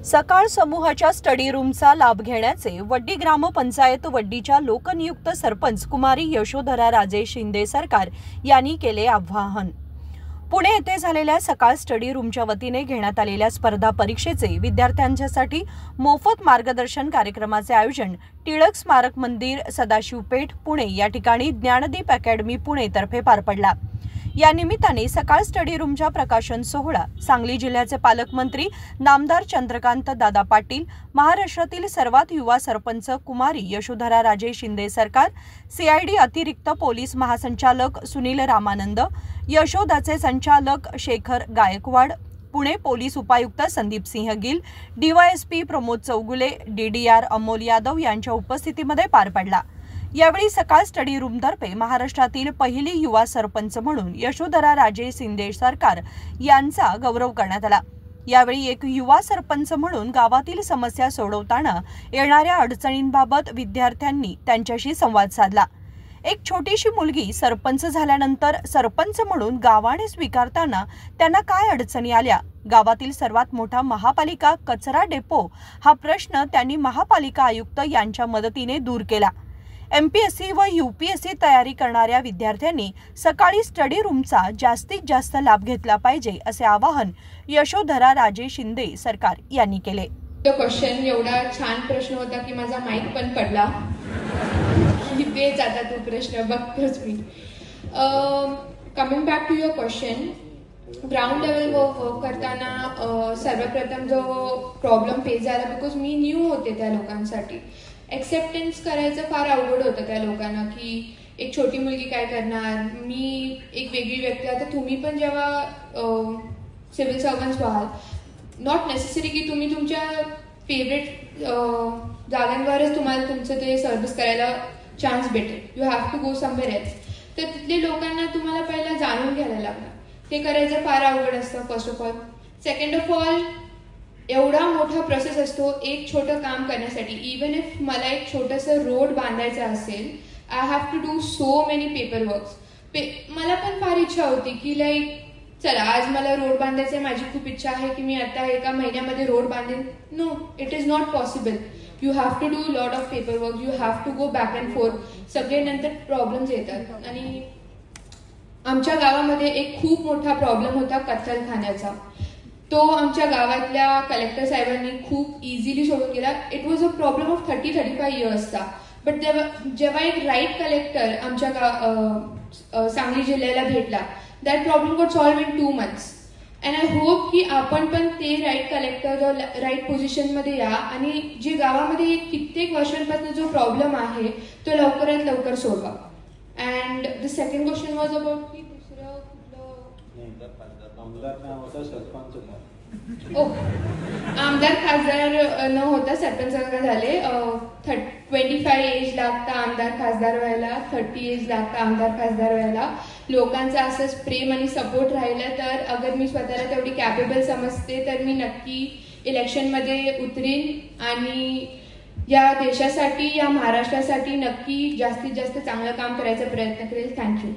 सकाळ समूहाच्या स्टडी रूमचा लाभ घेण्याचे वड्डी ग्रामपंचायत वड्डीच्या लोकनियुक्त सरपंच कुमारी यशोधरा राजे शिंदे सरकार यांनी केले आवाहन। पुणे येथे झालेल्या सकाळ स्टडी रूमच्या वतीने घेण्यात आलेल्या स्पर्धा परीक्षेचे विद्यार्थ्यांसाठी मोफत मार्गदर्शन कार्यक्रमाचे आयोजन टिळक स्मारक मंदिर सदाशिव पेठ पुणे या ठिकाणी ज्ञानदीप अकॅडमी पुणे तर्फे पार पडला। या निमित्ताने सकाळ स्टडी रूमच्या प्रकाशन सोहळा सांगली जिल्ह्याचे पालकमंत्री नामदार चंद्रकांत दादा पाटील, महाराष्ट्रातील सर्वात युवा सरपंच कुमारी यशोधरा राजे शिंदे सरकार, सीआयडी अतिरिक्त पोलीस महासंचालक सुनील रामानंद, यशोदाचे संचालक शेखर गायकवाड, पुणे पोलीस उपायुक्त संदीप सिंह गिल, डीवायएसपी प्रमोद चौगुले, डीडीआर अमोल यादव यांच्या उपस्थितीमध्ये पार पडला। यावेळी सकाळ स्टडी रूमतर्फे महाराष्ट्रातील पहिली युवा सरपंच म्हणून यशोधरा राजे शिंदे सरकार यांचा गौरव करण्यात आला। यावेळी एक युवा सरपंच म्हणून गावातील समस्या सोडवताना येणाऱ्या अडचणींबाबत विद्यार्थ्यांनी त्यांच्याशी संवाद साधला। एक छोटीशी मुलगी सरपंच झाल्यानंतर सरपंच म्हणून गावाने स्वीकारताना त्यांना काय अडचणी आल्या, गावातील सर्वात मोठा महापालिका कचरा डेपो हा प्रश्न त्यांनी महापालिका आयुक्त यांच्या मदतीने दूर केला। एमपीएससी व यूपीएससी तयारी करणाऱ्या विद्यार्थ्यांनी सकाळी स्टडी रूमचा जास्तीत जास्त लाभ घेतला पाहिजे असे आवाहन यशोधरा राजे शिंदे सरकार यांनी केले। क्वेश्चन एवढा छान प्रश्न होता की माझा माईक पण पडला। तेच आता तो प्रश्न बघतोच मी। Coming back to your question, ground level work करताना सर्वप्रथम जो प्रॉब्लेम फेस झाला, बिकॉज मी न्यू होते त्या लोकांसाठी, एक्सेप्टन्स करायचं फार अवघड होतं त्या लोकांना की एक छोटी मुलगी काय करणार, मी एक वेगळी व्यक्ती। आता तुम्ही पण जेव्हा सिव्हिल सर्वंट्स व्हाल, नॉट नेसेसरी की तुम्ही तुमच्या फेवरेट जागांवरच तुम्हाला तुमचं ते सर्व्हिस करायला चान्स भेटेल, you have to go somewhere else. तर तिथले लोकांना तुम्हाला पहिला जाणून घ्यायला लागणार, ते करायचं फार अवघड असतं first of all. Second of all, एवढा मोठा प्रोसेस असतो एक छोटं काम करण्यासाठी। इवन इफ मला एक छोटंसं रोड बांधायचं असेल, I have to do so many paper works. मला पण फार इच्छा होती की लाईक चला आज मला रोड बांधायचं आहे, माझी खूप इच्छा आहे की मी आता एका महिन्यामध्ये रोड बांधेन। No, it is not possible. You have to do lot of paper work, you have to go back and forth, सगळे नंतर प्रॉब्लेम्स येतात। आणि आमच्या गावामध्ये एक खूप मोठा प्रॉब्लेम होता कत्तलखान्याचा। तो आमच्या गावातल्या कलेक्टर साहेबांनी खूप इझिली सोडून गेला। It was a problem of 30-35 इयर्सचा, बट जेव्हा एक राईट कलेक्टर आमच्या सांगली जिल्ह्याला भेटला, that problem got solve in 2 months। And I hope की आपण पण ते राईट कलेक्टर राईट पोझिशनमध्ये या आणि जे गावामध्ये कित्येक वर्षांपासून जो प्रॉब्लेम आहे तो लवकरात लवकर सोडवा। And the second question was about की दुसरं आमदार खासदार न होता सरपंच झाले। 25 एज लागतं आमदार खासदार व्हायला, 30 एज लागतं आमदार खासदार व्हायला। लोकांचा असंच प्रेम आणि सपोर्ट राहिला तर अगर मी स्वतःला तेवढी कॅपेबल समजते तर मी नक्की इलेक्शनमध्ये उतरीन आणि या देशासाठी, या महाराष्ट्रासाठी नक्की जास्तीत जास्त चांगलं काम करायचा प्रयत्न करेल। थँक्यू।